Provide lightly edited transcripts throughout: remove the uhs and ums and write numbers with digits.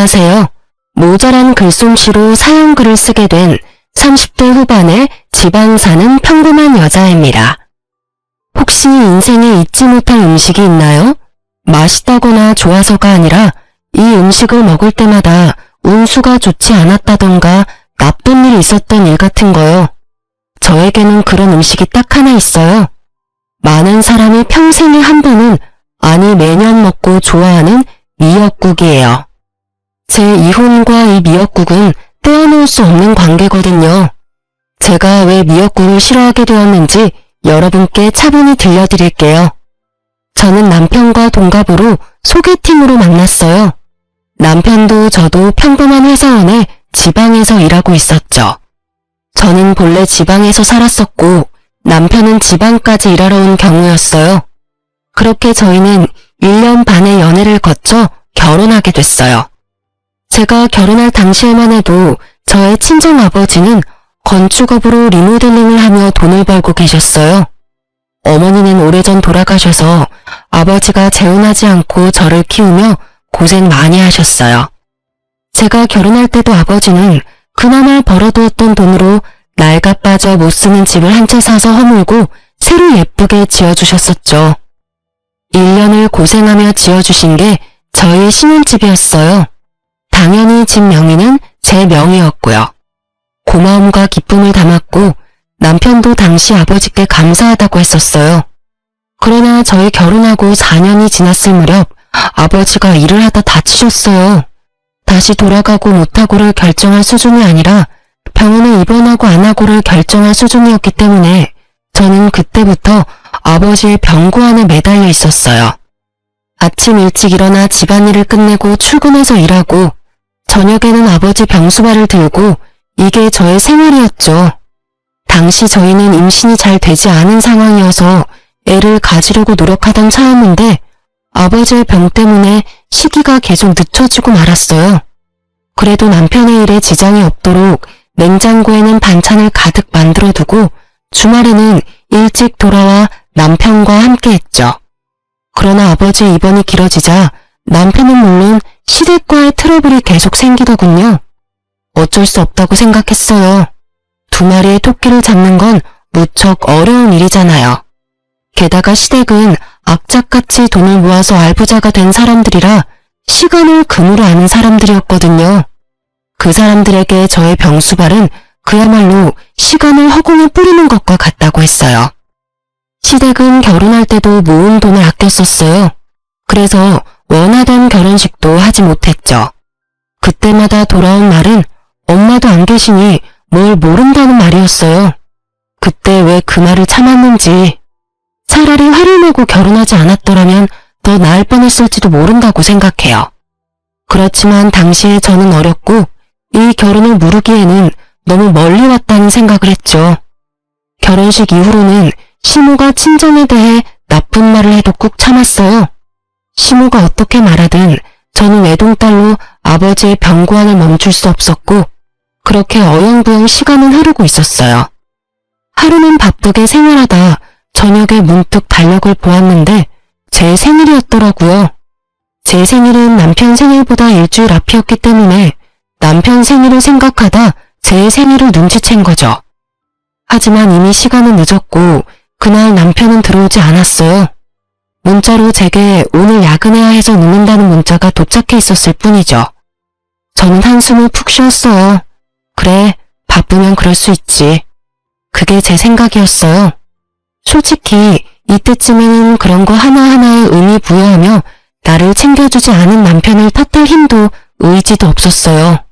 안녕하세요. 모자란 글솜씨로 사연글을 쓰게 된 30대 후반의 지방 사는 평범한 여자입니다. 혹시 인생에 잊지 못할 음식이 있나요? 맛있다거나 좋아서가 아니라 이 음식을 먹을 때마다 운수가 좋지 않았다던가 나쁜 일이 있었던 일 같은 거요. 저에게는 그런 음식이 딱 하나 있어요. 많은 사람이 평생에 한 번은, 아니 매년 먹고 좋아하는 미역국이에요. 제 이혼과 이 미역국은 떼어놓을 수 없는 관계거든요. 제가 왜 미역국을 싫어하게 되었는지 여러분께 차분히 들려드릴게요. 저는 남편과 동갑으로 소개팅으로 만났어요. 남편도 저도 평범한 회사원에 지방에서 일하고 있었죠. 저는 본래 지방에서 살았었고 남편은 지방까지 일하러 온 경우였어요. 그렇게 저희는 1년 반의 연애를 거쳐 결혼하게 됐어요. 제가 결혼할 당시에만 해도 저의 친정아버지는 건축업으로 리모델링을 하며 돈을 벌고 계셨어요. 어머니는 오래전 돌아가셔서 아버지가 재혼하지 않고 저를 키우며 고생 많이 하셨어요. 제가 결혼할 때도 아버지는 그나마 벌어두었던 돈으로 낡아 빠져 못 쓰는 집을 한 채 사서 허물고 새로 예쁘게 지어주셨었죠. 1년을 고생하며 지어주신 게 저희 신혼집이었어요. 당연히 집 명의는 제 명의였고요. 고마움과 기쁨을 담았고 남편도 당시 아버지께 감사하다고 했었어요. 그러나 저희 결혼하고 4년이 지났을 무렵 아버지가 일을 하다 다치셨어요. 다시 돌아가고 못하고를 결정할 수준이 아니라 병원에 입원하고 안 하고를 결정할 수준이었기 때문에 저는 그때부터 아버지의 병고 안에 매달려 있었어요. 아침 일찍 일어나 집안일을 끝내고 출근해서 일하고 저녁에는 아버지 병수발을 들고 이게 저의 생활이었죠. 당시 저희는 임신이 잘 되지 않은 상황이어서 애를 가지려고 노력하던 차였는데 아버지의 병 때문에 시기가 계속 늦춰지고 말았어요. 그래도 남편의 일에 지장이 없도록 냉장고에는 반찬을 가득 만들어두고 주말에는 일찍 돌아와 남편과 함께 했죠. 그러나 아버지의 입원이 길어지자 남편은 물론 시댁과의 트러블이 계속 생기더군요. 어쩔 수 없다고 생각했어요. 2마리의 토끼를 잡는 건 무척 어려운 일이잖아요. 게다가 시댁은 악착같이 돈을 모아서 알부자가 된 사람들이라 시간을 금으로 아는 사람들이었거든요. 그 사람들에게 저의 병수발은 그야말로 시간을 허공에 뿌리는 것과 같다고 했어요. 시댁은 결혼할 때도 모은 돈을 아껴 썼어요. 그래서 원하던 결혼식도 하지 못했죠. 그때마다 돌아온 말은 엄마도 안 계시니 뭘 모른다는 말이었어요. 그때 왜 그 말을 참았는지. 차라리 화를 내고 결혼하지 않았더라면 더 나을 뻔했을지도 모른다고 생각해요. 그렇지만 당시에 저는 어렸고 이 결혼을 무르기에는 너무 멀리 왔다는 생각을 했죠. 결혼식 이후로는 시모가 친정에 대해 나쁜 말을 해도 꾹 참았어요. 시모가 어떻게 말하든 저는 외동딸로 아버지의 병고안을 멈출 수 없었고 그렇게 어영부영 시간은 흐르고 있었어요. 하루는 바쁘게 생활하다 저녁에 문득 달력을 보았는데 제 생일이었더라고요. 제 생일은 남편 생일보다 일주일 앞이었기 때문에 남편 생일을 생각하다 제 생일을 눈치챈 거죠. 하지만 이미 시간은 늦었고 그날 남편은 들어오지 않았어요. 문자로 제게 오늘 야근해야 해서 늦는다는 문자가 도착해 있었을 뿐이죠. 저는 한숨을 푹 쉬었어요. 그래, 바쁘면 그럴 수 있지. 그게 제 생각이었어요. 솔직히 이때쯤에는 그런 거 하나하나에 의미 부여하며 나를 챙겨주지 않은 남편을 탓할 힘도 의지도 없었어요.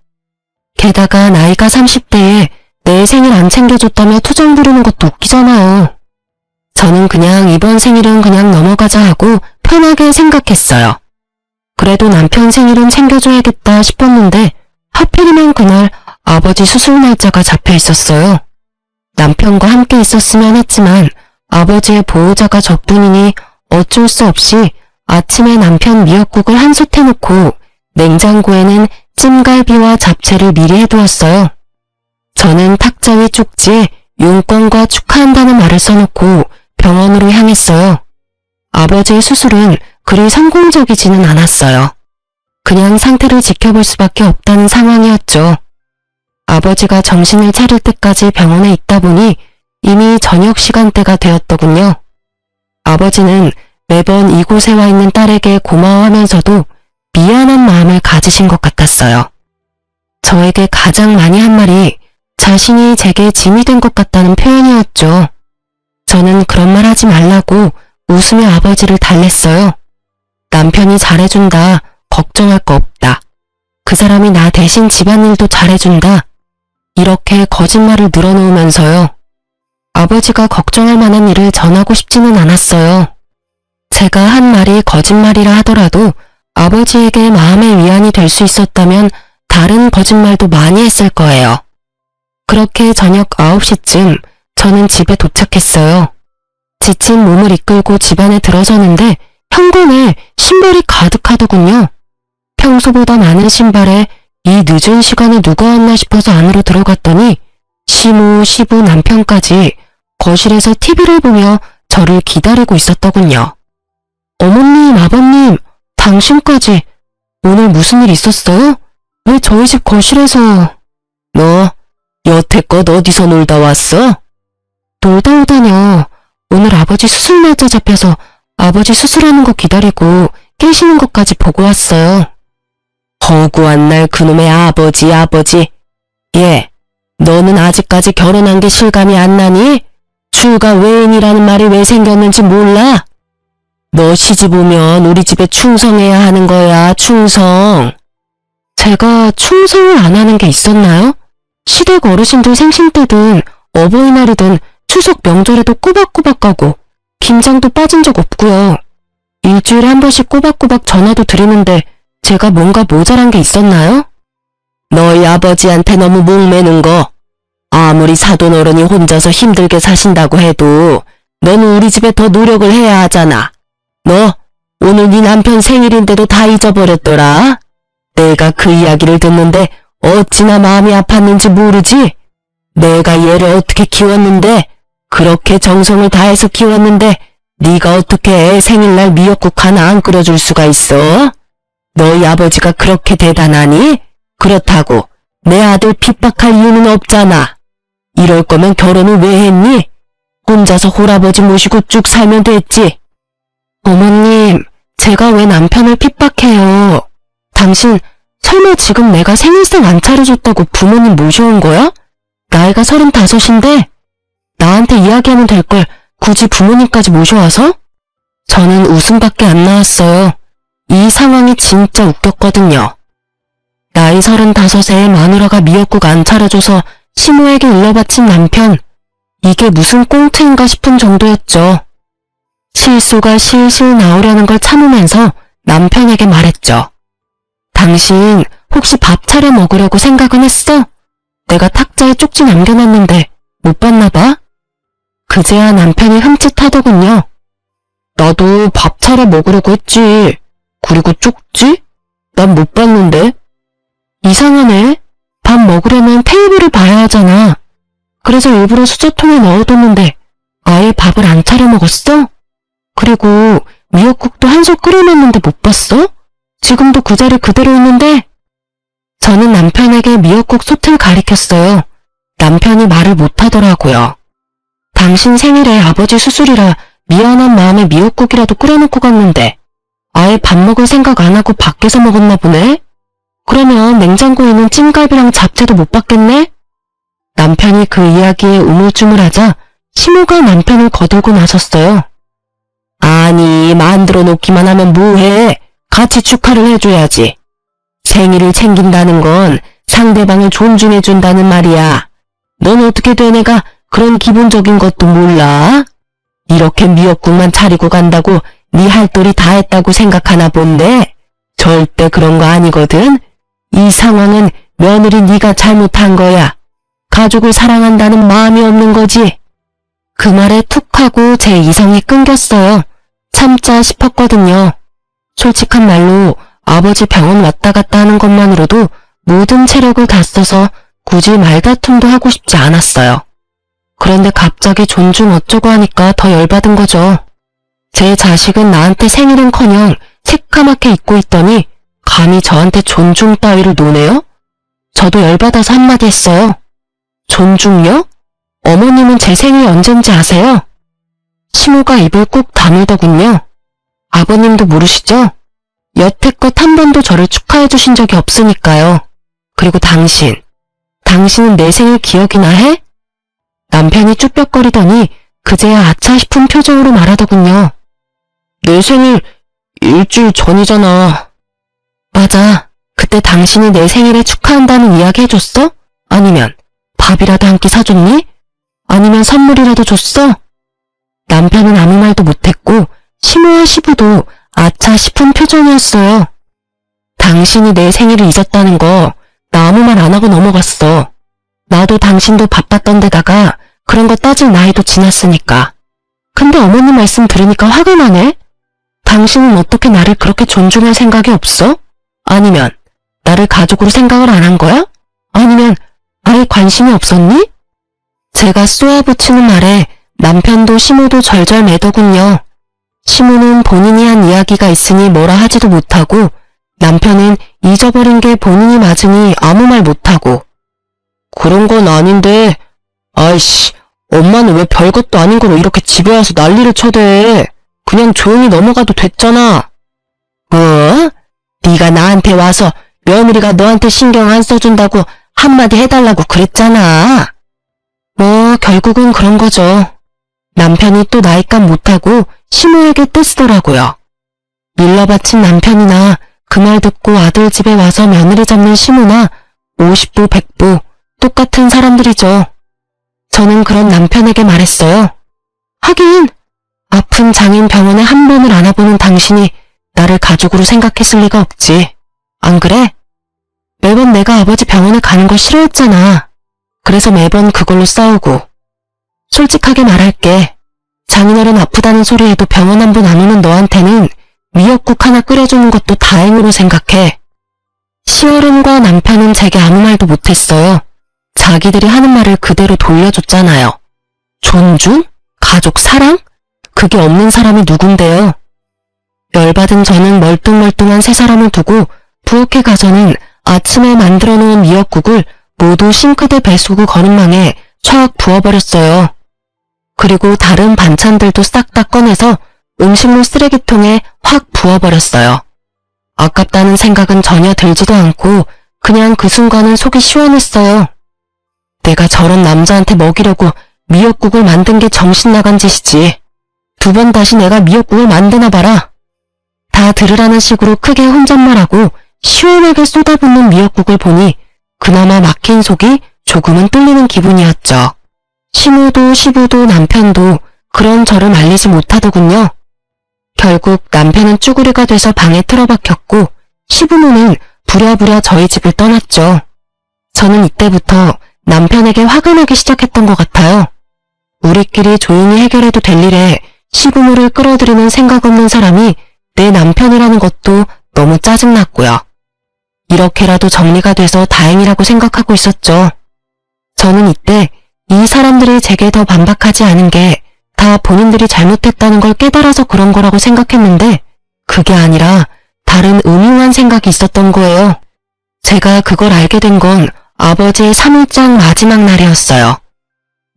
게다가 나이가 30대에 내 생일 안 챙겨줬다며 투정 부르는 것도 웃기잖아요. 저는 그냥 이번 생일은 그냥 넘어가자 하고 편하게 생각했어요. 그래도 남편 생일은 챙겨줘야겠다 싶었는데 하필이면 그날 아버지 수술 날짜가 잡혀 있었어요. 남편과 함께 있었으면 했지만 아버지의 보호자가 저뿐이니 어쩔 수 없이 아침에 남편 미역국을 한솥 해놓고 냉장고에는 찜갈비와 잡채를 미리 해두었어요. 저는 탁자 위 쪽지에 용건과 축하한다는 말을 써놓고 병원으로 향했어요. 아버지의 수술은 그리 성공적이지는 않았어요. 그냥 상태를 지켜볼 수밖에 없다는 상황이었죠. 아버지가 정신을 차릴 때까지 병원에 있다 보니 이미 저녁 시간대가 되었더군요. 아버지는 매번 이곳에 와 있는 딸에게 고마워하면서도 미안한 마음을 가지신 것 같았어요. 저에게 가장 많이 한 말이 자신이 제게 짐이 된 것 같다는 표현이었죠. 저는 그런 말 하지 말라고 웃으며 아버지를 달랬어요. 남편이 잘해준다. 걱정할 거 없다. 그 사람이 나 대신 집안일도 잘해준다. 이렇게 거짓말을 늘어놓으면서요. 아버지가 걱정할 만한 일을 전하고 싶지는 않았어요. 제가 한 말이 거짓말이라 하더라도 아버지에게 마음의 위안이 될 수 있었다면 다른 거짓말도 많이 했을 거예요. 그렇게 저녁 9시쯤 저는 집에 도착했어요. 지친 몸을 이끌고 집 안에 들어서는데 현관에 신발이 가득하더군요. 평소보다 많은 신발에 이 늦은 시간에 누가 왔나 싶어서 안으로 들어갔더니 시부 남편까지 거실에서 TV를 보며 저를 기다리고 있었더군요. 어머님, 아버님, 당신까지 오늘 무슨 일 있었어요? 왜 저희 집 거실에서... 너 여태껏 어디서 놀다 왔어? 놀다 오다뇨. 오늘 아버지 수술 날짜 잡혀서 아버지 수술하는 거 기다리고 깨시는 것까지 보고 왔어요. 허구한 날 그놈의 아버지. 예, 너는 아직까지 결혼한 게 실감이 안 나니? 출가 외인이라는 말이 왜 생겼는지 몰라? 너 시집 오면 우리 집에 충성해야 하는 거야, 충성. 제가 충성을 안 하는 게 있었나요? 시댁 어르신들 생신 때든 어버이날이든 추석 명절에도 꼬박꼬박 가고 김장도 빠진 적 없고요. 일주일에 한 번씩 꼬박꼬박 전화도 드리는데 제가 뭔가 모자란 게 있었나요? 너희 아버지한테 너무 목매는 거. 아무리 사돈어른이 혼자서 힘들게 사신다고 해도 너는 우리 집에 더 노력을 해야 하잖아. 너 오늘 네 남편 생일인데도 다 잊어버렸더라. 내가 그 이야기를 듣는데 어찌나 마음이 아팠는지 모르지? 내가 얘를 어떻게 키웠는데, 그렇게 정성을 다해서 키웠는데 네가 어떻게 애 생일날 미역국 하나 안 끓여줄 수가 있어? 너희 아버지가 그렇게 대단하니? 그렇다고 내 아들 핍박할 이유는 없잖아. 이럴 거면 결혼을 왜 했니? 혼자서 홀아버지 모시고 쭉 살면 됐지. 어머님, 제가 왜 남편을 핍박해요? 당신 설마 지금 내가 생일상 안 차려줬다고 부모님 모셔온 거야? 나이가 35인데 나한테 이야기하면 될 걸 굳이 부모님까지 모셔와서? 저는 웃음밖에 안 나왔어요. 이 상황이 진짜 웃겼거든요. 나이 35에 마누라가 미역국 안 차려줘서 시모에게 일러바친 남편. 이게 무슨 꽁트인가 싶은 정도였죠. 실수가 실실 나오려는 걸 참으면서 남편에게 말했죠. 당신 혹시 밥 차려 먹으려고 생각은 했어? 내가 탁자에 쪽지 남겨놨는데 못 봤나 봐? 그제야 남편이 흠칫하더군요. 나도 밥 차려 먹으려고 했지. 그리고 쪽지? 난 못 봤는데. 이상하네. 밥 먹으려면 테이블을 봐야 하잖아. 그래서 일부러 수저통에 넣어뒀는데 아예 밥을 안 차려 먹었어? 그리고 미역국도 한 솥 끓여놨는데 못 봤어? 지금도 그 자리 그대로 있는데? 저는 남편에게 미역국 솥을 가리켰어요. 남편이 말을 못하더라고요. 당신 생일에 아버지 수술이라 미안한 마음에 미역국이라도 끓여놓고 갔는데 아예 밥 먹을 생각 안 하고 밖에서 먹었나 보네? 그러면 냉장고에 있는 찜갈비랑 잡채도 못 봤겠네? 남편이 그 이야기에 우물쭈물하자 시모가 남편을 거들고 나섰어요. 아니, 만들어 놓기만 하면 뭐해? 같이 축하를 해줘야지. 생일을 챙긴다는 건 상대방을 존중해준다는 말이야. 넌 어떻게 된 애가 그런 기본적인 것도 몰라? 이렇게 미역국만 차리고 간다고 네 할도리 다 했다고 생각하나 본데 절대 그런 거 아니거든. 이 상황은 며느리 네가 잘못한 거야. 가족을 사랑한다는 마음이 없는 거지. 그 말에 툭 하고 제 이성이 끊겼어요. 참자 싶었거든요. 솔직한 말로 아버지 병원 왔다 갔다 하는 것만으로도 모든 체력을 다 써서 굳이 말다툼도 하고 싶지 않았어요. 그런데 갑자기 존중 어쩌고 하니까 더 열받은 거죠. 제 자식은 나한테 생일은커녕 새까맣게 잊고 있더니 감히 저한테 존중 따위를 노네요? 저도 열받아서 한마디 했어요. 존중요? 어머님은 제 생일 언젠지 아세요? 시모가 입을 꾹 다물더군요. 아버님도 모르시죠? 여태껏 한 번도 저를 축하해 주신 적이 없으니까요. 그리고 당신은 내 생일 기억이나 해? 남편이 쭈뼛거리더니 그제야 아차 싶은 표정으로 말하더군요. 내 생일 일주일 전이잖아. 맞아. 그때 당신이 내 생일에 축하한다는 이야기 해줬어? 아니면 밥이라도 한 끼 사줬니? 아니면 선물이라도 줬어? 남편은 아무 말도 못했고 시모와 시부도 아차 싶은 표정이었어요. 당신이 내 생일을 잊었다는 거 나 아무 말 안 하고 넘어갔어. 나도 당신도 바빴던 데다가 그런 거 따질 나이도 지났으니까. 근데 어머님 말씀 들으니까 화가 나네? 당신은 어떻게 나를 그렇게 존중할 생각이 없어? 아니면 나를 가족으로 생각을 안 한 거야? 아니면 아예 관심이 없었니? 제가 쏘아붙이는 말에 남편도 시모도 절절 매더군요. 시모는 본인이 한 이야기가 있으니 뭐라 하지도 못하고 남편은 잊어버린 게 본인이 맞으니 아무 말 못하고. 그런 건 아닌데. 아이씨, 엄마는 왜 별것도 아닌 걸로 이렇게 집에 와서 난리를 쳐대. 그냥 조용히 넘어가도 됐잖아. 뭐? 네가 나한테 와서 며느리가 너한테 신경 안 써준다고 한마디 해달라고 그랬잖아. 뭐 결국은 그런 거죠. 남편이 또 나이값 못하고 시모에게 떼쓰더라고요. 밀러바친 남편이나 그 말 듣고 아들 집에 와서 며느리 잡는 시모나 50부 100부 똑같은 사람들이죠. 저는 그런 남편에게 말했어요. 하긴 아픈 장인 병원에 한 번을 안아보는 당신이 나를 가족으로 생각했을 리가 없지. 안 그래? 매번 내가 아버지 병원에 가는 걸 싫어했잖아. 그래서 매번 그걸로 싸우고. 솔직하게 말할게. 장인어른 아프다는 소리에도 병원 한 번 안 오는 너한테는 미역국 하나 끓여주는 것도 다행으로 생각해. 시어른과 남편은 제게 아무 말도 못했어요. 자기들이 하는 말을 그대로 돌려줬잖아요. 존중? 가족 사랑? 그게 없는 사람이 누군데요? 열받은 저는 멀뚱멀뚱한 세 사람을 두고 부엌에 가서는 아침에 만들어 놓은 미역국을 모두 싱크대 배수구 거름망에 촥 부어버렸어요. 그리고 다른 반찬들도 싹 다 꺼내서 음식물 쓰레기통에 확 부어버렸어요. 아깝다는 생각은 전혀 들지도 않고 그냥 그 순간은 속이 시원했어요. 내가 저런 남자한테 먹이려고 미역국을 만든 게 정신 나간 짓이지. 두 번 다시 내가 미역국을 만드나 봐라. 다 들으라는 식으로 크게 혼잣말하고 시원하게 쏟아붓는 미역국을 보니 그나마 막힌 속이 조금은 뚫리는 기분이었죠. 시모도 시부도 남편도 그런 저를 말리지 못하더군요. 결국 남편은 쭈구리가 돼서 방에 틀어박혔고 시부모는 부랴부랴 저희 집을 떠났죠. 저는 이때부터 남편에게 화가 나기 시작했던 것 같아요. 우리끼리 조용히 해결해도 될 일에 시부모를 끌어들이는 생각 없는 사람이 내 남편이라는 것도 너무 짜증났고요. 이렇게라도 정리가 돼서 다행이라고 생각하고 있었죠. 저는 이때 이 사람들이 제게 더 반박하지 않은 게 다 본인들이 잘못했다는 걸 깨달아서 그런 거라고 생각했는데 그게 아니라 다른 음흉한 생각이 있었던 거예요. 제가 그걸 알게 된 건 아버지의 3일장 마지막 날이었어요.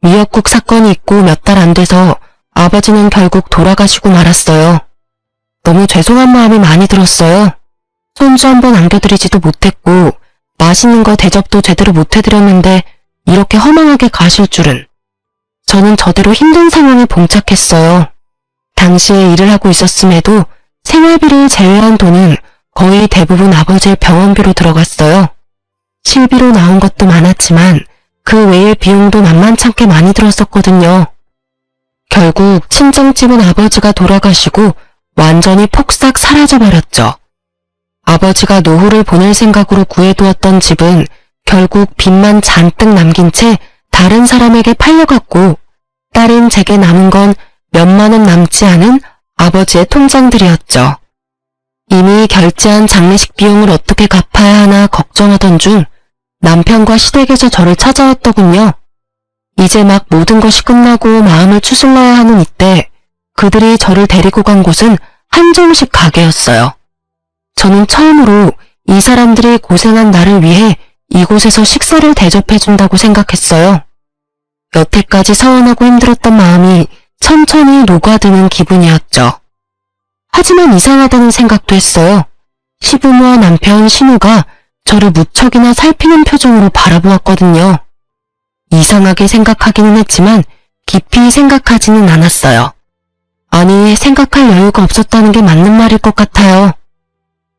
미역국 사건이 있고 몇 달 안 돼서 아버지는 결국 돌아가시고 말았어요. 너무 죄송한 마음이 많이 들었어요. 손주 한 번 안겨드리지도 못했고 맛있는 거 대접도 제대로 못 해드렸는데 이렇게 허망하게 가실 줄은. 저는 저대로 힘든 상황에 봉착했어요. 당시에 일을 하고 있었음에도 생활비를 제외한 돈은 거의 대부분 아버지의 병원비로 들어갔어요. 실비로 나온 것도 많았지만 그 외의 비용도 만만찮게 많이 들었었거든요. 결국 친정집은 아버지가 돌아가시고 완전히 폭삭 사라져버렸죠. 아버지가 노후를 보낼 생각으로 구해두었던 집은 결국 빚만 잔뜩 남긴 채 다른 사람에게 팔려갔고 딸인 제게 남은 건 몇만 원 남지 않은 아버지의 통장들이었죠. 이미 결제한 장례식 비용을 어떻게 갚아야 하나 걱정하던 중 남편과 시댁에서 저를 찾아왔더군요. 이제 막 모든 것이 끝나고 마음을 추슬러야 하는 이때 그들이 저를 데리고 간 곳은 한정식 가게였어요. 저는 처음으로 이 사람들이 고생한 나를 위해 이곳에서 식사를 대접해준다고 생각했어요. 여태까지 서운하고 힘들었던 마음이 천천히 녹아드는 기분이었죠. 하지만 이상하다는 생각도 했어요. 시부모와 남편 신우가 저를 무척이나 살피는 표정으로 바라보았거든요. 이상하게 생각하기는 했지만 깊이 생각하지는 않았어요. 아니, 생각할 여유가 없었다는 게 맞는 말일 것 같아요.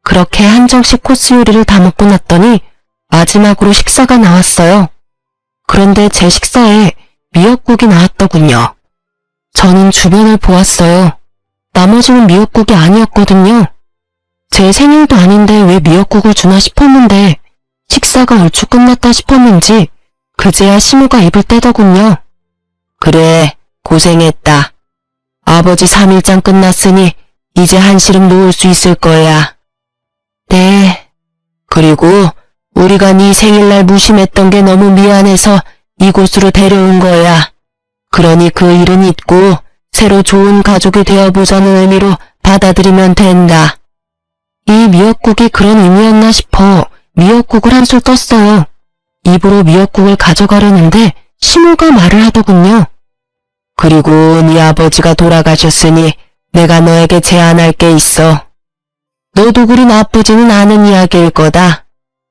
그렇게 한정식 코스 요리를 다 먹고 났더니 마지막으로 식사가 나왔어요. 그런데 제 식사에 미역국이 나왔더군요. 저는 주변을 보았어요. 나머지는 미역국이 아니었거든요. 제 생일도 아닌데 왜 미역국을 주나 싶었는데 식사가 얼추 끝났다 싶었는지 그제야 시무가 입을 떼더군요. 그래, 고생했다. 아버지 3일장 끝났으니 이제 한시름 놓을 수 있을 거야. 네. 그리고 우리가 네 생일날 무심했던 게 너무 미안해서 이곳으로 데려온 거야. 그러니 그 일은 잊고 새로 좋은 가족이 되어보자는 의미로 받아들이면 된다. 이 미역국이 그런 의미였나 싶어 미역국을 한술 떴어요. 입으로 미역국을 가져가려는데 시무가 말을 하더군요. 그리고 네 아버지가 돌아가셨으니 내가 너에게 제안할 게 있어. 너도 그리 나쁘지는 않은 이야기일 거다.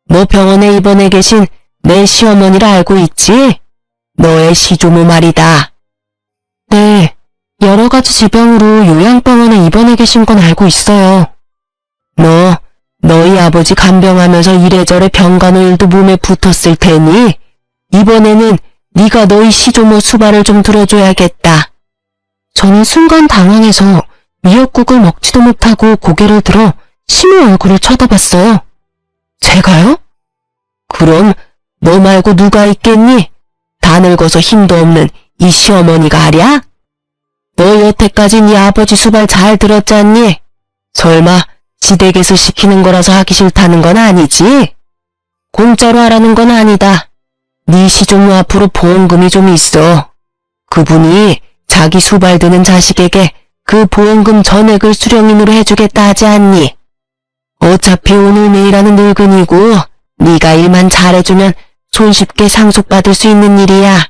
너 병원에 입원해 계신 내 시어머니를 알고 있지? 너의 시조모 말이다. 네, 여러 가지 지병으로 요양병원에 입원해 계신 건 알고 있어요. 너희 아버지 간병하면서 이래저래 병간호일도 몸에 붙었을 테니 이번에는 네가 너희 시조모 수발을 좀 들어줘야겠다. 저는 순간 당황해서 미역국을 먹지도 못하고 고개를 들어 시무 얼굴을 쳐다봤어요. 제가요? 그럼 너 말고 누가 있겠니? 다 늙어서 힘도 없는 이 시어머니가 아랴? 너 여태까지 네 아버지 수발 잘 들었잖니? 설마 지댁에서 시키는 거라서 하기 싫다는 건 아니지? 공짜로 하라는 건 아니다. 네 시조모 앞으로 보험금이 좀 있어. 그분이 자기 수발 드는 자식에게 그 보험금 전액을 수령임으로 해주겠다 하지 않니? 어차피 오늘 내일 하는 늙은이고 네가 일만 잘해주면 손쉽게 상속받을 수 있는 일이야.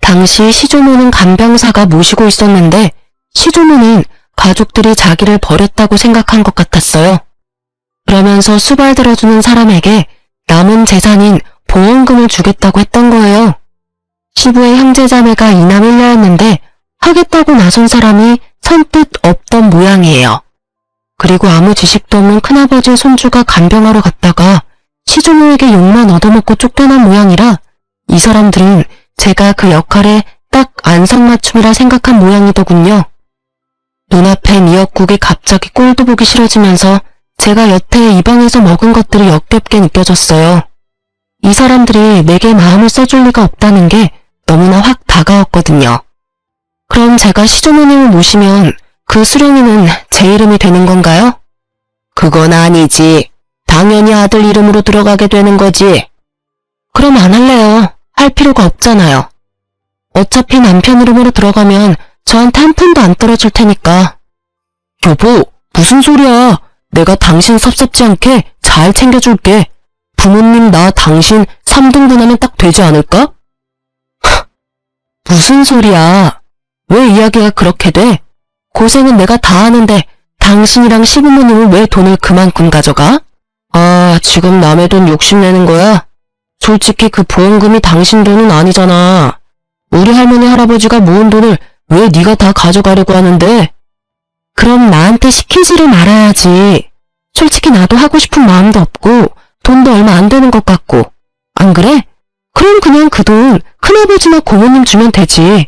당시 시조모는 간병사가 모시고 있었는데 시조모는 가족들이 자기를 버렸다고 생각한 것 같았어요. 그러면서 수발 들어주는 사람에게 남은 재산인 보험금을 주겠다고 했던 거예요. 시부의 형제자매가 이남 일녀였는데 하겠다고 나선 사람이 선뜻 없던 모양이에요. 그리고 아무 지식도 없는 큰아버지의 손주가 간병하러 갔다가 시조모에게 욕만 얻어먹고 쫓겨난 모양이라 이 사람들은 제가 그 역할에 딱 안성맞춤이라 생각한 모양이더군요. 눈앞에 미역국이 갑자기 꼴도 보기 싫어지면서 제가 여태 이 방에서 먹은 것들이 역겹게 느껴졌어요. 이 사람들이 내게 마음을 써줄 리가 없다는 게 너무나 확 다가왔거든요. 그럼 제가 시조모님을 모시면 그 수령이는 제 이름이 되는 건가요? 그건 아니지. 당연히 아들 이름으로 들어가게 되는 거지. 그럼 안 할래요. 할 필요가 없잖아요. 어차피 남편 이름으로 들어가면 저한테 한 푼도 안 떨어질 테니까. 여보, 무슨 소리야. 내가 당신 섭섭지 않게 잘 챙겨줄게. 부모님 나 당신 3등분 하면 딱 되지 않을까? 무슨 소리야. 왜 이야기가 그렇게 돼? 고생은 내가 다 하는데 당신이랑 시부모님은 왜 돈을 그만큼 가져가? 아, 지금 남의 돈 욕심내는 거야? 솔직히 그 보험금이 당신 돈은 아니잖아. 우리 할머니 할아버지가 모은 돈을 왜 네가 다 가져가려고 하는데? 그럼 나한테 시키지를 말아야지. 솔직히 나도 하고 싶은 마음도 없고 돈도 얼마 안 되는 것 같고. 안 그래? 그럼 그냥 그 돈 큰아버지나 고모님 주면 되지.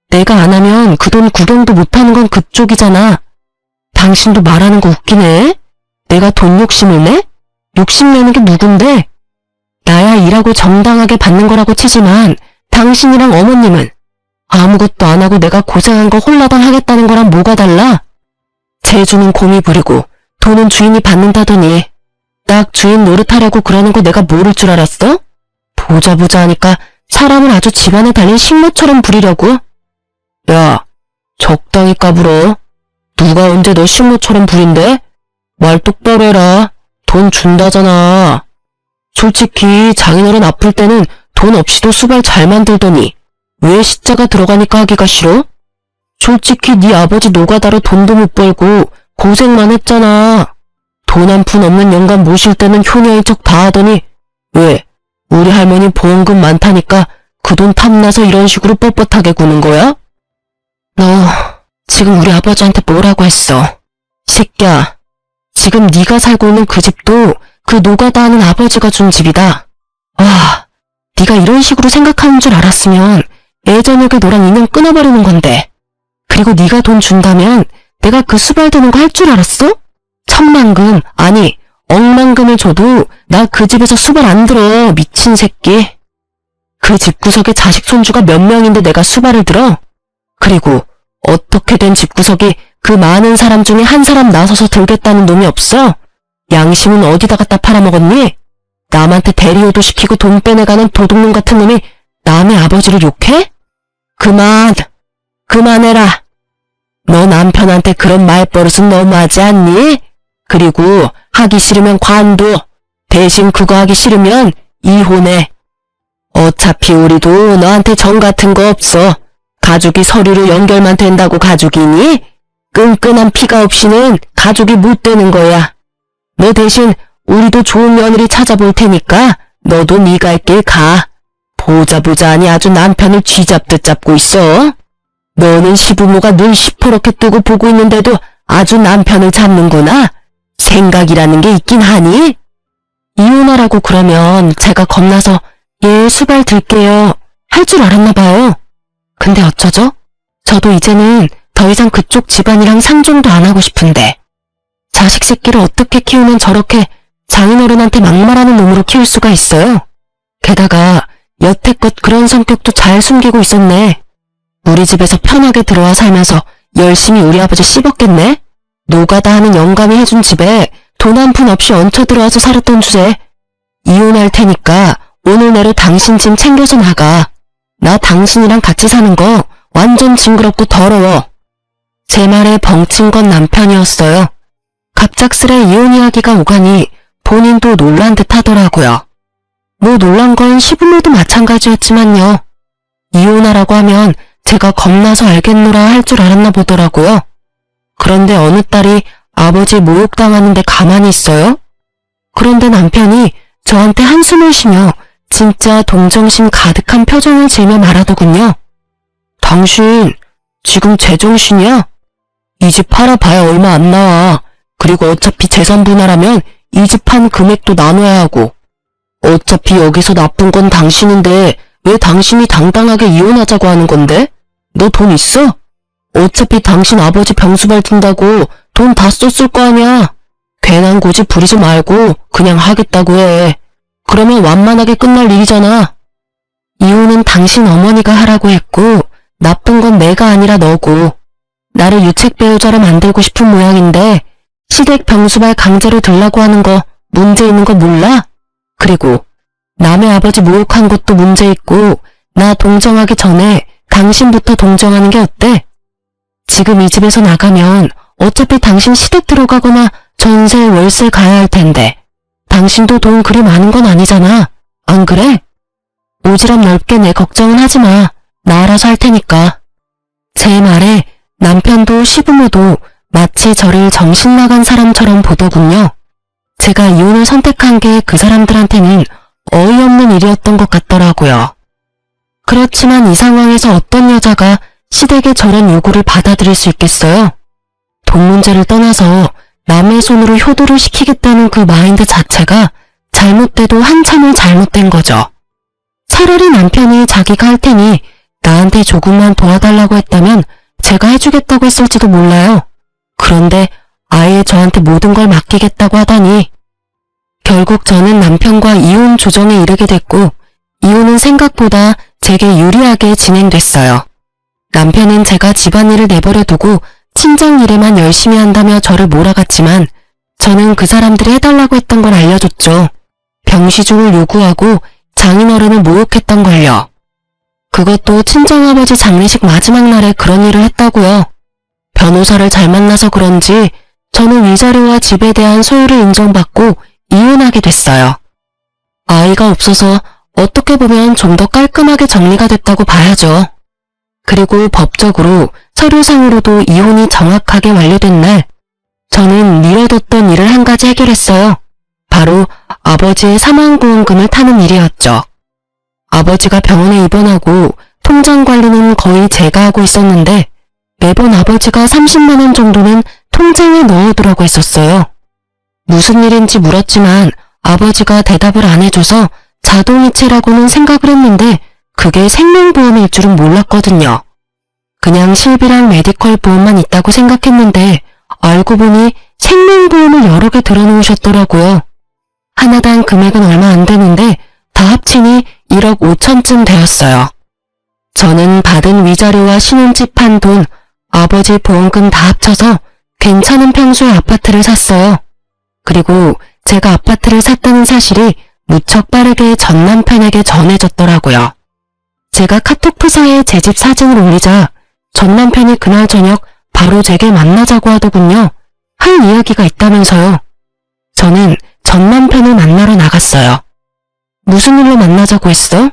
내가 안 하면 그 돈 구경도 못하는 건 그쪽이잖아. 당신도 말하는 거 웃기네. 내가 돈 욕심을 내? 욕심내는 게 누군데? 나야 일하고 정당하게 받는 거라고 치지만 당신이랑 어머님은 아무것도 안 하고 내가 고생한 거 홀라당 하겠다는 거랑 뭐가 달라? 재주는 곰이 부리고 돈은 주인이 받는다더니 딱 주인 노릇하려고 그러는 거 내가 모를 줄 알았어? 보자 하니까 사람을 아주 집안에 달린 식모처럼 부리려고? 야, 적당히 까불어. 누가 언제 너 식모처럼 부린대? 말 똑바로 해라. 돈 준다잖아. 솔직히 장인어른 아플 때는 돈 없이도 수발 잘 만들더니 왜 시자가 들어가니까 하기가 싫어? 솔직히 네 아버지 노가다로 돈도 못 벌고 고생만 했잖아. 돈 한 푼 없는 영감 모실 때는 효녀인 척 다 하더니 왜 우리 할머니 보험금 많다니까 그 돈 탐나서 이런 식으로 뻣뻣하게 구는 거야? 너 지금 우리 아버지한테 뭐라고 했어? 새끼야, 지금 네가 살고 있는 그 집도 그 노가다 하는 아버지가 준 집이다. 와, 네가 이런 식으로 생각하는 줄 알았으면 예전에 너랑 인연 끊어버리는 건데. 그리고 네가 돈 준다면 내가 그 수발 드는 거 할 줄 알았어? 천만금, 아니 억만금을 줘도 나 그 집에서 수발 안 들어, 미친 새끼. 그 집구석에 자식 손주가 몇 명인데 내가 수발을 들어? 그리고 어떻게 된 집구석이 그 많은 사람 중에 한 사람 나서서 들겠다는 놈이 없어? 양심은 어디다 갖다 팔아먹었니? 남한테 대리호도 시키고 돈 빼내가는 도둑놈 같은 놈이 남의 아버지를 욕해? 그만해라. 너 남편한테 그런 말버릇은 너무하지 않니? 그리고 하기 싫으면 관둬. 대신 그거 하기 싫으면 이혼해. 어차피 우리도 너한테 정 같은 거 없어. 가족이 서류로 연결만 된다고 가족이니? 끈끈한 피가 없이는 가족이 못 되는 거야. 너 대신 우리도 좋은 며느리 찾아볼 테니까 너도 네 갈 길 가. 보자 하니 아주 남편을 쥐잡듯 잡고 있어. 너는 시부모가 눈 시퍼렇게 뜨고 보고 있는데도 아주 남편을 잡는구나. 생각이라는 게 있긴 하니? 이혼하라고 그러면 제가 겁나서 예, 수발 들게요 할 줄 알았나 봐요. 근데 어쩌죠? 저도 이제는 더 이상 그쪽 집안이랑 상종도 안 하고 싶은데 자식 새끼를 어떻게 키우면 저렇게 장인어른한테 막말하는 놈으로 키울 수가 있어요? 게다가 여태껏 그런 성격도 잘 숨기고 있었네. 우리 집에서 편하게 들어와 살면서 열심히 우리 아버지 씹었겠네? 노가다 하는 영감이 해준 집에 돈 한 푼 없이 얹혀 들어와서 살았던 주제. 이혼할 테니까 오늘 내로 당신 짐 챙겨서 나가. 나 당신이랑 같이 사는 거 완전 징그럽고 더러워. 제 말에 벙친 건 남편이었어요. 갑작스레 이혼 이야기가 오가니 본인도 놀란 듯 하더라고요. 뭐 놀란 건 시부모도 마찬가지였지만요. 이혼하라고 하면 제가 겁나서 알겠노라 할 줄 알았나 보더라고요. 그런데 어느 딸이 아버지 모욕당하는데 가만히 있어요? 그런데 남편이 저한테 한숨을 쉬며 진짜 동정심 가득한 표정을 지으며 말하더군요. 당신 지금 제정신이야? 이 집 팔아봐야 얼마 안 나와. 그리고 어차피 재산 분할하면 이 집 판 금액도 나눠야 하고. 어차피 여기서 나쁜 건 당신인데 왜 당신이 당당하게 이혼하자고 하는 건데? 너 돈 있어? 어차피 당신 아버지 병수발 든다고 돈 다 썼을 거 아니야. 괜한 고집 부리지 말고 그냥 하겠다고 해. 그러면 완만하게 끝날 일이잖아. 이혼은 당신 어머니가 하라고 했고 나쁜 건 내가 아니라 너고. 나를 유책 배우자로 만들고 싶은 모양인데 시댁 병수발 강제로 들라고 하는 거 문제 있는 거 몰라? 그리고 남의 아버지 모욕한 것도 문제 있고 나 동정하기 전에 당신부터 동정하는 게 어때? 지금 이 집에서 나가면 어차피 당신 시댁 들어가거나 전세 월세 가야 할 텐데 당신도 돈 그리 많은 건 아니잖아. 안 그래? 오지랖 넓게 내 걱정은 하지 마. 나 알아서 할 테니까. 제 말에 남편도 시부모도 마치 저를 정신 나간 사람처럼 보더군요. 제가 이혼을 선택한 게 그 사람들한테는 어이없는 일이었던 것 같더라고요. 그렇지만 이 상황에서 어떤 여자가 시댁의 저런 요구를 받아들일 수 있겠어요? 돈 문제를 떠나서 남의 손으로 효도를 시키겠다는 그 마인드 자체가 잘못돼도 한참을 잘못된 거죠. 차라리 남편이 자기가 할 테니 나한테 조금만 도와달라고 했다면 제가 해주겠다고 했을지도 몰라요. 그런데 아예 저한테 모든 걸 맡기겠다고 하다니. 결국 저는 남편과 이혼 조정에 이르게 됐고 이혼은 생각보다 제게 유리하게 진행됐어요. 남편은 제가 집안일을 내버려 두고 친정 일에만 열심히 한다며 저를 몰아갔지만 저는 그 사람들이 해달라고 했던 걸 알려줬죠. 병시중을 요구하고 장인어른을 모욕했던 걸요. 그것도 친정아버지 장례식 마지막 날에 그런 일을 했다고요. 변호사를 잘 만나서 그런지 저는 위자료와 집에 대한 소유를 인정받고 이혼하게 됐어요. 아이가 없어서 어떻게 보면 좀 더 깔끔하게 정리가 됐다고 봐야죠. 그리고 법적으로 서류상으로도 이혼이 정확하게 완료된 날, 저는 미뤄뒀던 일을 한 가지 해결했어요. 바로 아버지의 사망보험금을 타는 일이었죠. 아버지가 병원에 입원하고 통장 관리는 거의 제가 하고 있었는데 매번 아버지가 30만 원 정도는 통장에 넣어두라고 했었어요. 무슨 일인지 물었지만 아버지가 대답을 안 해줘서 자동이체라고는 생각을 했는데 그게 생명보험일 줄은 몰랐거든요. 그냥 실비랑 메디컬 보험만 있다고 생각했는데 알고 보니 생명보험을 여러 개 들어놓으셨더라고요. 하나당 금액은 얼마 안 되는데 다 합치니 1억 5천쯤 되었어요. 저는 받은 위자료와 신혼집 한 돈, 아버지 보험금 다 합쳐서 괜찮은 평수의 아파트를 샀어요. 그리고 제가 아파트를 샀다는 사실이 무척 빠르게 전 남편에게 전해졌더라고요. 제가 카톡 프사에 제 집 사진을 올리자 전 남편이 그날 저녁 바로 제게 만나자고 하더군요. 할 이야기가 있다면서요. 저는 전 남편을 만나러 나갔어요. 무슨 일로 만나자고 했어?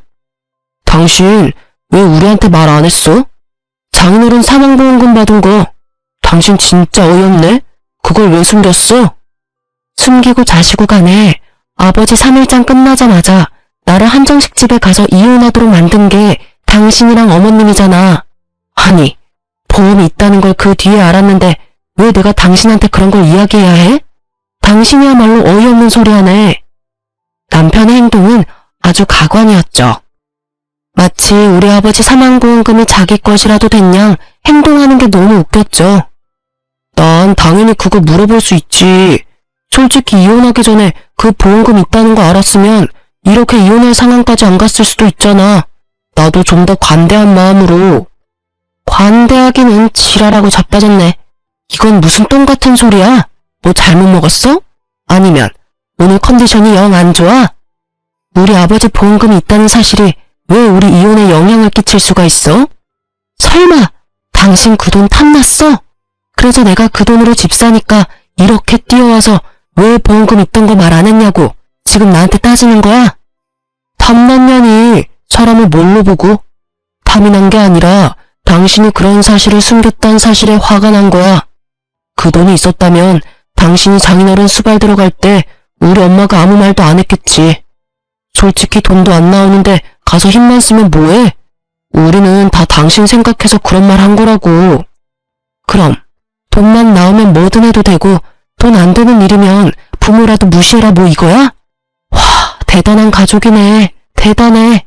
당신 왜 우리한테 말 안 했어? 장인어른 사망보험금 받은 거 당신 진짜 어이없네? 그걸 왜 숨겼어? 숨기고 자시고 간에 아버지 3일장 끝나자마자 나를 한정식 집에 가서 이혼하도록 만든 게 당신이랑 어머님이잖아. 아니, 보험이 있다는 걸 그 뒤에 알았는데 왜 내가 당신한테 그런 걸 이야기해야 해? 당신이야말로 어이없는 소리 하네. 남편의 행동은 아주 가관이었죠. 마치 우리 아버지 사망보험금이 자기 것이라도 됐냐 행동하는 게 너무 웃겼죠. 난 당연히 그거 물어볼 수 있지. 솔직히 이혼하기 전에 그 보험금 있다는 거 알았으면 이렇게 이혼할 상황까지 안 갔을 수도 있잖아. 나도 좀 더 관대한 마음으로. 관대하기는 지랄하고 자빠졌네. 이건 무슨 똥 같은 소리야? 뭐 잘못 먹었어? 아니면 오늘 컨디션이 영 안 좋아? 우리 아버지 보험금이 있다는 사실이 왜 우리 이혼에 영향을 끼칠 수가 있어? 설마 당신 그 돈 탐났어? 그래서 내가 그 돈으로 집 사니까 이렇게 뛰어와서 왜 보험금 있던 거 말 안 했냐고 지금 나한테 따지는 거야? 탐났냐니 사람을 뭘로 보고? 탐이 난 게 아니라 당신이 그런 사실을 숨겼다는 사실에 화가 난 거야. 그 돈이 있었다면 당신이 장인어른 수발 들어갈 때 우리 엄마가 아무 말도 안 했겠지. 솔직히 돈도 안 나오는데 가서 힘만 쓰면 뭐해? 우리는 다 당신 생각해서 그런 말 한 거라고. 그럼 돈만 나오면 뭐든 해도 되고 돈 안 되는 일이면 부모라도 무시해라 뭐 이거야? 와, 대단한 가족이네. 대단해.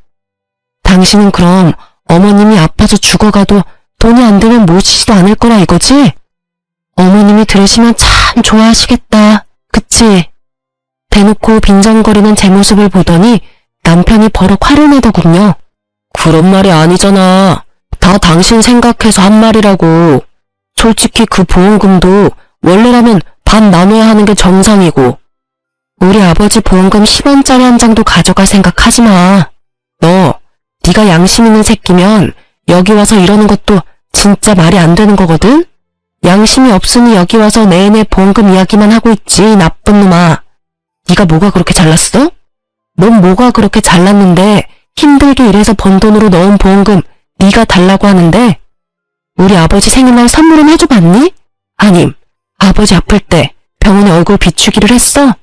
당신은 그럼 어머님이 아파서 죽어가도 돈이 안 되면 모시지도 않을 거라 이거지? 어머님이 들으시면 참 좋아하시겠다. 그치? 대놓고 빈정거리는 제 모습을 보더니 남편이 버럭 화를 내더군요. 그런 말이 아니잖아. 다 당신 생각해서 한 말이라고. 솔직히 그 보험금도 원래라면 반 나눠야 하는 게 정상이고. 우리 아버지 보험금 10원짜리 한 장도 가져갈 생각하지 마. 네가 양심 있는 새끼면 여기 와서 이러는 것도 진짜 말이 안 되는 거거든? 양심이 없으니 여기 와서 내내 보험금 이야기만 하고 있지, 나쁜 놈아. 네가 뭐가 그렇게 잘났어? 넌 뭐가 그렇게 잘났는데 힘들게 일해서 번 돈으로 넣은 보험금 네가 달라고 하는데 우리 아버지 생일날 선물은 해줘봤니? 아님 아버지 아플 때 병원에 얼굴 비추기를 했어?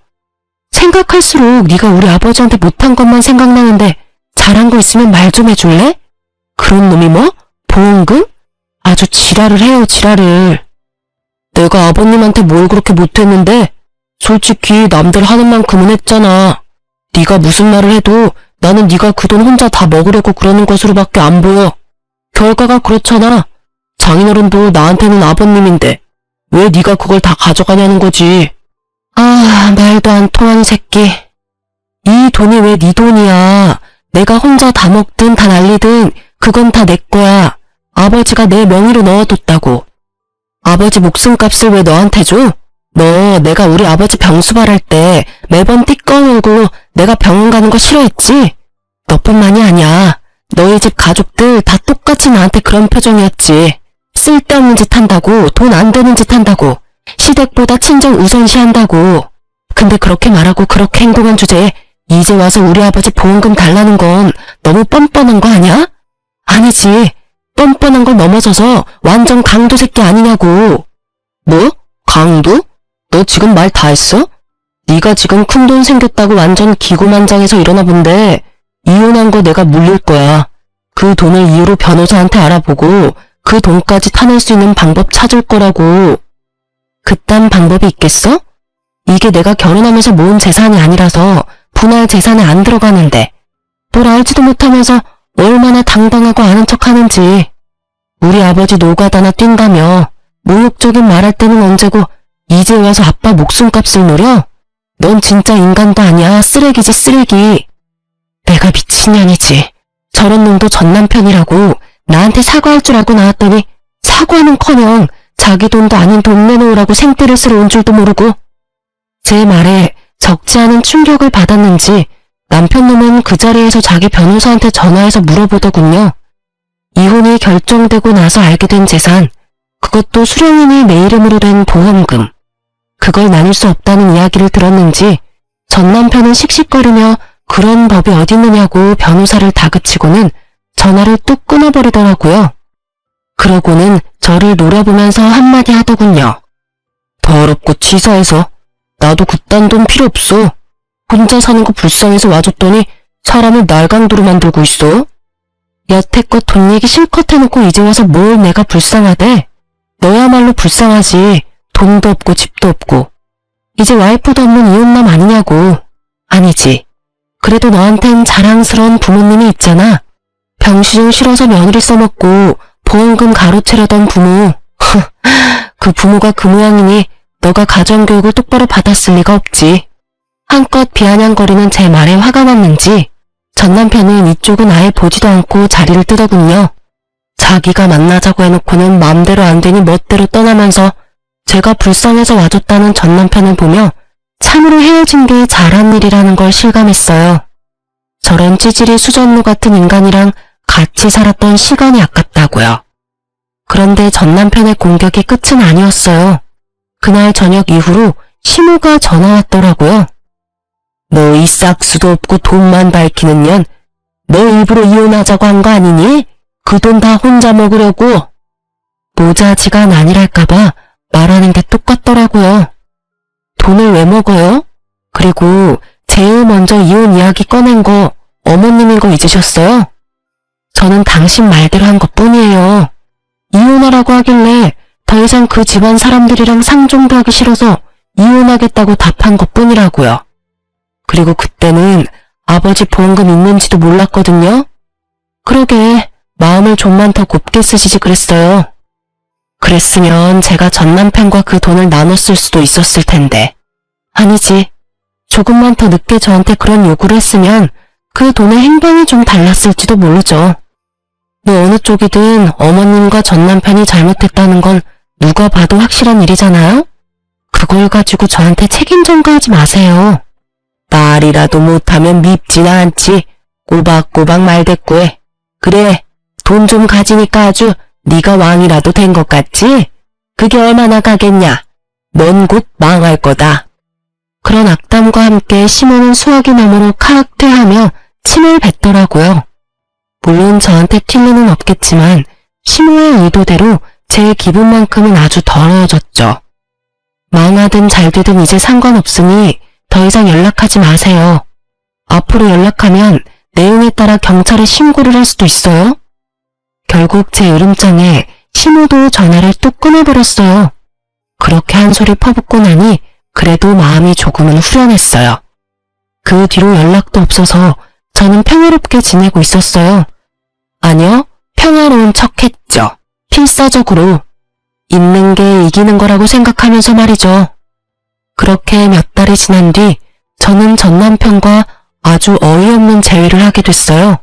생각할수록 네가 우리 아버지한테 못한 것만 생각나는데 잘한 거 있으면 말 좀 해줄래? 그런 놈이 뭐? 보험금? 아주 지랄을 해요, 지랄을. 내가 아버님한테 뭘 그렇게 못했는데 솔직히 남들 하는 만큼은 했잖아. 네가 무슨 말을 해도 나는 네가 그 돈 혼자 다 먹으려고 그러는 것으로밖에 안 보여. 결과가 그렇잖아. 장인어른도 나한테는 아버님인데 왜 네가 그걸 다 가져가냐는 거지. 아, 말도 안 통하는 새끼. 이 돈이 왜 네 돈이야. 내가 혼자 다 먹든 다 날리든 그건 다 내 거야. 아버지가 내 명의로 넣어뒀다고. 아버지 목숨값을 왜 너한테 줘? 너 내가 우리 아버지 병수발할 때 매번 띠꺼운 얼굴로 내가 병원 가는 거 싫어했지? 너뿐만이 아니야. 너희 집 가족들 다 똑같이 나한테 그런 표정이었지. 쓸데없는 짓 한다고, 돈 안 되는 짓 한다고, 시댁보다 친정 우선시한다고. 근데 그렇게 말하고 그렇게 행동한 주제에 이제 와서 우리 아버지 보험금 달라는 건 너무 뻔뻔한 거 아니야? 아니지. 뻔뻔한 걸 넘어서서 완전 강도 새끼 아니냐고. 뭐? 강도? 너 지금 말 다 했어? 네가 지금 큰돈 생겼다고 완전 기고만장해서 이러나 본데 이혼한 거 내가 물릴 거야. 그 돈을 이유로 변호사한테 알아보고 그 돈까지 타낼 수 있는 방법 찾을 거라고. 그딴 방법이 있겠어? 이게 내가 결혼하면서 모은 재산이 아니라서 분할 재산에 안 들어가는데 뭘 알지도 못하면서 얼마나 당당하고 아는 척하는지. 우리 아버지 노가다나 뛴다며 모욕적인 말할 때는 언제고 이제 와서 아빠 목숨값을 노려? 넌 진짜 인간도 아니야. 쓰레기지 쓰레기. 내가 미친년이지. 저런 놈도 전 남편이라고 나한테 사과할 줄 알고 나왔더니 사과는커녕 자기 돈도 아닌 돈 내놓으라고 생떼를 쓰러 온 줄도 모르고. 제 말에 적지 않은 충격을 받았는지 남편 놈은 그 자리에서 자기 변호사한테 전화해서 물어보더군요. 이혼이 결정되고 나서 알게 된 재산, 그것도 수령인이 내 이름으로 된 보험금. 그걸 나눌 수 없다는 이야기를 들었는지 전 남편은 씩씩거리며 그런 법이 어딨느냐고 변호사를 다그치고는 전화를 뚝 끊어버리더라고요. 그러고는 저를 노려보면서 한마디 하더군요. 더럽고 치사해서 나도 그딴 돈 필요 없어. 혼자 사는 거 불쌍해서 와줬더니 사람을 날강도로 만들고 있어. 여태껏 돈 얘기 실컷 해놓고 이제 와서 뭘 내가 불쌍하대. 너야말로 불쌍하지. 돈도 없고 집도 없고. 이제 와이프도 없는 이혼남 아니냐고. 아니지. 그래도 너한텐 자랑스러운 부모님이 있잖아. 병시중 싫어서 며느리 써먹고 보험금 가로채려던 부모. 그 부모가 그 모양이니 너가 가정교육을 똑바로 받았을 리가 없지. 한껏 비아냥거리는 제 말에 화가 났는지 전 남편은 이쪽은 아예 보지도 않고 자리를 뜨더군요. 자기가 만나자고 해놓고는 마음대로 안 되니 멋대로 떠나면서 제가 불쌍해서 와줬다는 전 남편을 보며 참으로 헤어진 게 잘한 일이라는 걸 실감했어요. 저런 찌질이 수전무 같은 인간이랑 같이 살았던 시간이 아깝다고요. 그런데 전 남편의 공격이 끝은 아니었어요. 그날 저녁 이후로 시모가 전화 왔더라고요. 너 이 싹수도 없고 돈만 밝히는 년, 너 일부러 이혼하자고 한 거 아니니? 그 돈 다 혼자 먹으려고. 모자지간 아니랄까봐 말하는 게 똑같더라고요. 돈을 왜 먹어요? 그리고 제일 먼저 이혼 이야기 꺼낸 거 어머님인 거 잊으셨어요? 저는 당신 말대로 한 것뿐이에요. 이혼하라고 하길래 더 이상 그 집안 사람들이랑 상종도 하기 싫어서 이혼하겠다고 답한 것뿐이라고요. 그리고 그때는 아버지 보험금 있는지도 몰랐거든요. 그러게 마음을 좀만 더 곱게 쓰시지 그랬어요. 그랬으면 제가 전 남편과 그 돈을 나눴을 수도 있었을 텐데. 아니지. 조금만 더 늦게 저한테 그런 요구를 했으면 그 돈의 행방이 좀 달랐을지도 모르죠. 뭐 어느 쪽이든 어머님과 전 남편이 잘못했다는 건 누가 봐도 확실한 일이잖아요? 그걸 가지고 저한테 책임 전가하지 마세요. 말이라도 못하면 밉지나 않지. 꼬박꼬박 말대꾸해. 그래, 돈 좀 가지니까 아주 네가 왕이라도 된 것 같지? 그게 얼마나 가겠냐? 넌 곧 망할 거다. 그런 악담과 함께 시모는 수화기 너머로 카악 퇴하며 침을 뱉더라고요. 물론 저한테 튈 리는 없겠지만 시모의 의도대로 제 기분만큼은 아주 더러워졌죠. 망하든 잘되든 이제 상관없으니 더 이상 연락하지 마세요. 앞으로 연락하면 내용에 따라 경찰에 신고를 할 수도 있어요. 결국 제 으름장에 시모도 전화를 또 끊어버렸어요. 그렇게 한 소리 퍼붓고 나니 그래도 마음이 조금은 후련했어요. 그 뒤로 연락도 없어서 저는 평화롭게 지내고 있었어요. 아니요, 평화로운 척했죠. 필사적으로. 있는 게 이기는 거라고 생각하면서 말이죠. 그렇게 몇 달이 지난 뒤 저는 전 남편과 아주 어이없는 재회를 하게 됐어요.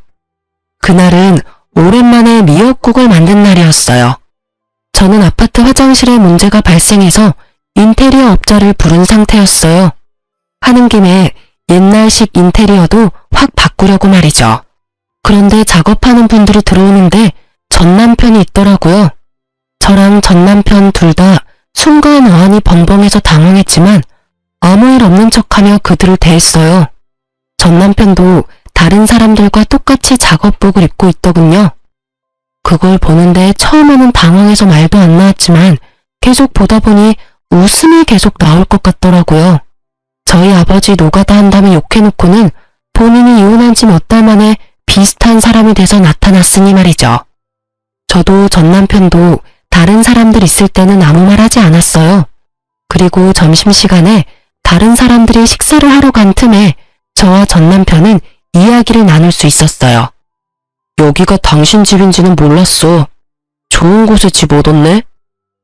그날은 오랜만에 미역국을 만든 날이었어요. 저는 아파트 화장실에 문제가 발생해서 인테리어 업자를 부른 상태였어요. 하는 김에 옛날식 인테리어도 확 바꾸려고 말이죠. 그런데 작업하는 분들이 들어오는데 전 남편이 있더라고요. 저랑 전 남편 둘 다 순간 어안이 벙벙해서 당황했지만 아무 일 없는 척하며 그들을 대했어요. 전 남편도 다른 사람들과 똑같이 작업복을 입고 있더군요. 그걸 보는데 처음에는 당황해서 말도 안 나왔지만 계속 보다 보니 웃음이 계속 나올 것 같더라고요. 저희 아버지 노가다 한다며 욕해놓고는 본인이 이혼한 지 몇 달 만에 비슷한 사람이 돼서 나타났으니 말이죠. 저도 전 남편도 다른 사람들 있을 때는 아무 말 하지 않았어요. 그리고 점심시간에 다른 사람들이 식사를 하러 간 틈에 저와 전 남편은 이야기를 나눌 수 있었어요. 여기가 당신 집인지는 몰랐어. 좋은 곳에 집 얻었네?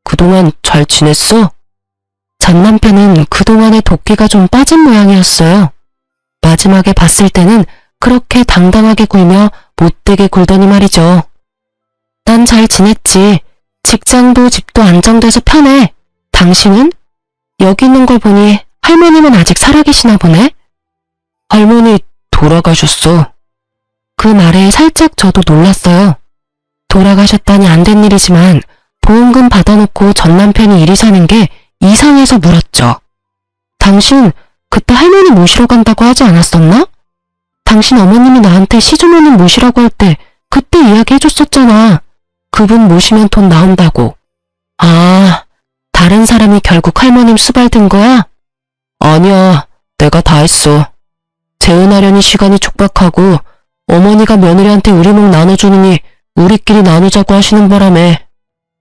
그동안 잘 지냈어? 전 남편은 그동안의 도끼가 좀 빠진 모양이었어요. 마지막에 봤을 때는 그렇게 당당하게 굴며 못되게 굴더니 말이죠. 난 잘 지냈지. 직장도 집도 안정돼서 편해. 당신은? 여기 있는 걸 보니 할머님은 아직 살아계시나 보네? 할머니 돌아가셨어. 그 말에 살짝 저도 놀랐어요. 돌아가셨다니 안 된 일이지만 보험금 받아놓고 전 남편이 이리 사는 게 이상해서 물었죠. 당신 그때 할머니 모시러 간다고 하지 않았었나? 당신 어머님이 나한테 시주머님 모시라고 할 때 그때 이야기해줬었잖아. 그분 모시면 돈 나온다고. 아, 다른 사람이 결국 할머님 수발든 거야? 아니야, 내가 다 했어. 재혼하려니 시간이 촉박하고 어머니가 며느리한테 우리 목 나눠주느니 우리끼리 나누자고 하시는 바람에.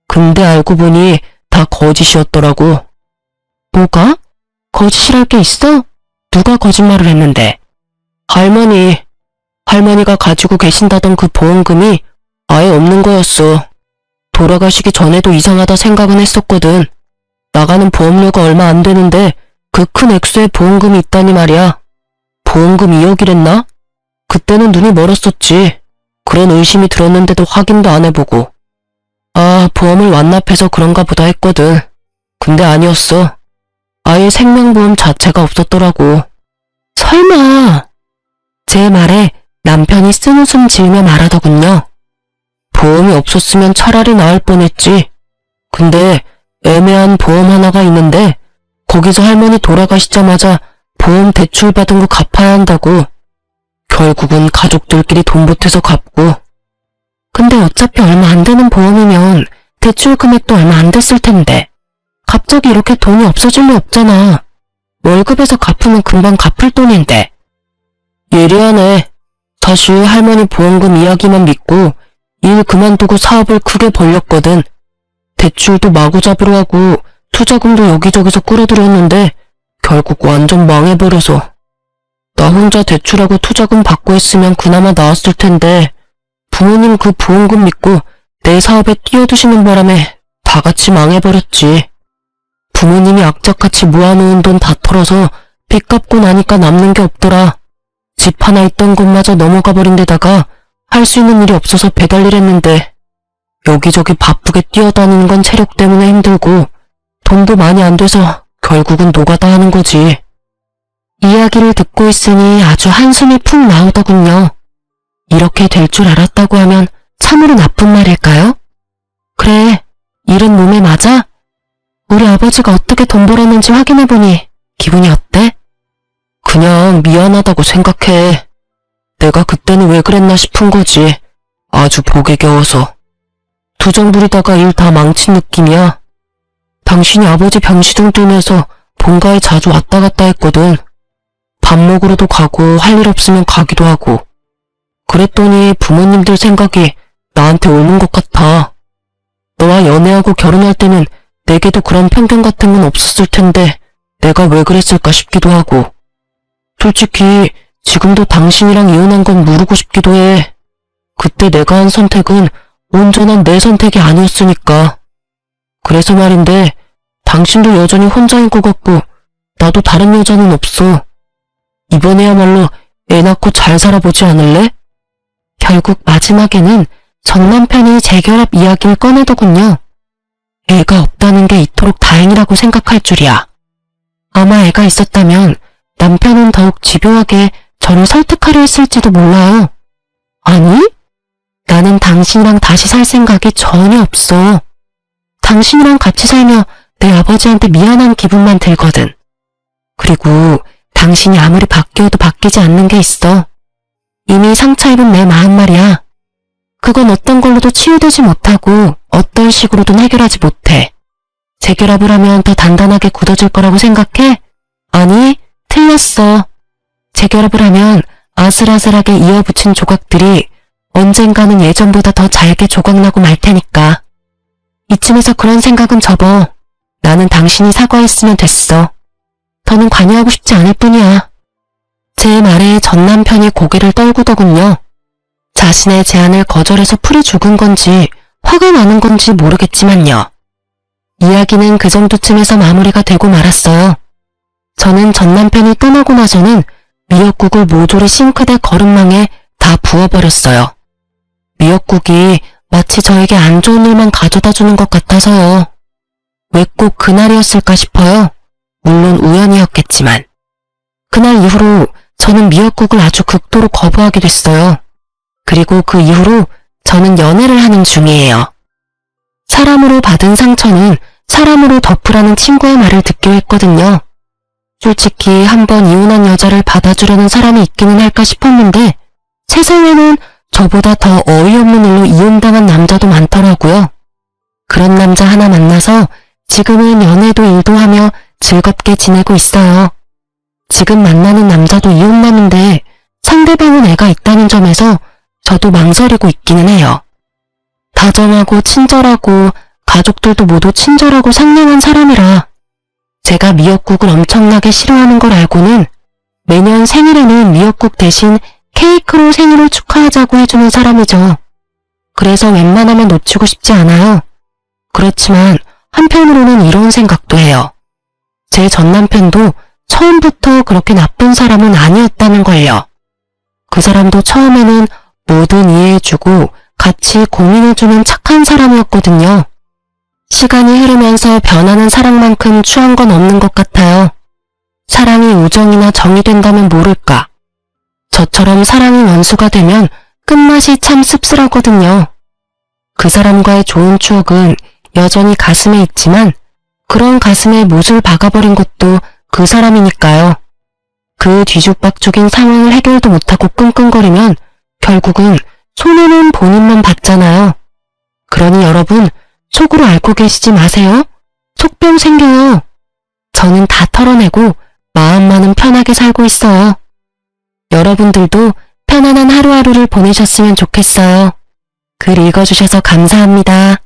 근데 알고 보니 다 거짓이었더라고. 뭐가? 거짓이랄 게 있어? 누가 거짓말을 했는데? 할머니가 가지고 계신다던 그 보험금이 아예 없는 거였어. 돌아가시기 전에도 이상하다 생각은 했었거든. 나가는 보험료가 얼마 안 되는데 그 큰 액수의 보험금이 있다니 말이야. 보험금 2억이랬나? 그때는 눈이 멀었었지. 그런 의심이 들었는데도 확인도 안 해보고. 아, 보험을 완납해서 그런가 보다 했거든. 근데 아니었어. 아예 생명보험 자체가 없었더라고. 설마. 제 말에 남편이 쓴웃음 지으며 말하더군요. 보험이 없었으면 차라리 나을 뻔했지. 근데 애매한 보험 하나가 있는데 거기서 할머니 돌아가시자마자 보험 대출 받은 거 갚아야 한다고. 결국은 가족들끼리 돈 보태서 갚고. 근데 어차피 얼마 안 되는 보험이면 대출 금액도 얼마 안 됐을 텐데 갑자기 이렇게 돈이 없어질 리 없잖아. 월급에서 갚으면 금방 갚을 돈인데. 예리하네. 사실 할머니 보험금 이야기만 믿고 일 그만두고 사업을 크게 벌렸거든. 대출도 마구잡이로 하고 투자금도 여기저기서 끌어들였는데 결국 완전 망해버려서. 나 혼자 대출하고 투자금 받고 했으면 그나마 나았을 텐데 부모님 그 보험금 믿고 내 사업에 끼어드시는 바람에 다 같이 망해버렸지. 부모님이 악착같이 모아놓은 돈 다 털어서 빚 갚고 나니까 남는 게 없더라. 집 하나 있던 곳마저 넘어가 버린 데다가 할 수 있는 일이 없어서 배달일 했는데 여기저기 바쁘게 뛰어다니는 건 체력 때문에 힘들고 돈도 많이 안 돼서 결국은 노가다 하는 거지. 이야기를 듣고 있으니 아주 한숨이 푹 나오더군요. 이렇게 될 줄 알았다고 하면 참으로 나쁜 말일까요? 그래, 일은 몸에 맞아? 우리 아버지가 어떻게 돈 벌었는지 확인해보니 기분이 어때? 그냥 미안하다고 생각해. 내가 그때는 왜 그랬나 싶은 거지. 아주 복에 겨워서. 투정 부리다가 일 다 망친 느낌이야. 당신이 아버지 병시등 들면서 본가에 자주 왔다 갔다 했거든. 밥 먹으러도 가고 할 일 없으면 가기도 하고. 그랬더니 부모님들 생각이 나한테 옳은 것 같아. 너와 연애하고 결혼할 때는 내게도 그런 편견 같은 건 없었을 텐데 내가 왜 그랬을까 싶기도 하고. 솔직히 지금도 당신이랑 이혼한 건 모르고 싶기도 해. 그때 내가 한 선택은 온전한 내 선택이 아니었으니까. 그래서 말인데 당신도 여전히 혼자인 것 같고 나도 다른 여자는 없어. 이번에야말로 애 낳고 잘 살아보지 않을래? 결국 마지막에는 전 남편이 재결합 이야기를 꺼내더군요. 애가 없다는 게 이토록 다행이라고 생각할 줄이야. 아마 애가 있었다면 남편은 더욱 집요하게 저를 설득하려 했을지도 몰라요. 아니? 나는 당신이랑 다시 살 생각이 전혀 없어. 당신이랑 같이 살며 내 아버지한테 미안한 기분만 들거든. 그리고 당신이 아무리 바뀌어도 바뀌지 않는 게 있어. 이미 상처 입은 내 마음 말이야. 그건 어떤 걸로도 치유되지 못하고 어떤 식으로든 해결하지 못해. 재결합을 하면 더 단단하게 굳어질 거라고 생각해? 아니, 틀렸어. 재결합을 하면 아슬아슬하게 이어붙인 조각들이 언젠가는 예전보다 더 잘게 조각나고 말 테니까. 이쯤에서 그런 생각은 접어. 나는 당신이 사과했으면 됐어. 더는 관여하고 싶지 않을 뿐이야. 제 말에 전 남편이 고개를 떨구더군요. 자신의 제안을 거절해서 풀이 죽은 건지 화가 나는 건지 모르겠지만요. 이야기는 그 정도쯤에서 마무리가 되고 말았어요. 저는 전 남편이 떠나고 나서는 미역국을 모조리 싱크대 거름망에 다 부어버렸어요. 미역국이 마치 저에게 안 좋은 일만 가져다 주는 것 같아서요. 왜 꼭 그날이었을까 싶어요. 물론 우연이었겠지만. 그날 이후로 저는 미역국을 아주 극도로 거부하게 됐어요. 그리고 그 이후로 저는 연애를 하는 중이에요. 사람으로 받은 상처는 사람으로 덮으라는 친구의 말을 듣기로 했거든요. 솔직히 한번 이혼한 여자를 받아주려는 사람이 있기는 할까 싶었는데 세상에는 저보다 더 어이없는 일로 이혼당한 남자도 많더라고요. 그런 남자 하나 만나서 지금은 연애도 일도 하며 즐겁게 지내고 있어요. 지금 만나는 남자도 이혼남인데 상대방은 애가 있다는 점에서 저도 망설이고 있기는 해요. 다정하고 친절하고 가족들도 모두 친절하고 상냥한 사람이라 제가 미역국을 엄청나게 싫어하는 걸 알고는 매년 생일에는 미역국 대신 케이크로 생일을 축하하자고 해주는 사람이죠. 그래서 웬만하면 놓치고 싶지 않아요. 그렇지만 한편으로는 이런 생각도 해요. 제 전 남편도 처음부터 그렇게 나쁜 사람은 아니었다는 걸요. 그 사람도 처음에는 뭐든 이해해주고 같이 고민해주는 착한 사람이었거든요. 시간이 흐르면서 변하는 사랑만큼 추한 건 없는 것 같아요. 사랑이 우정이나 정이 된다면 모를까. 저처럼 사랑이 원수가 되면 끝맛이 참 씁쓸하거든요. 그 사람과의 좋은 추억은 여전히 가슴에 있지만 그런 가슴에 못을 박아버린 것도 그 사람이니까요. 그 뒤죽박죽인 상황을 해결도 못하고 끙끙거리면 결국은 손해는 본인만 받잖아요. 그러니 여러분 속으로 앓고 계시지 마세요. 속병 생겨요. 저는 다 털어내고 마음만은 편하게 살고 있어요. 여러분들도 편안한 하루하루를 보내셨으면 좋겠어요. 글 읽어주셔서 감사합니다.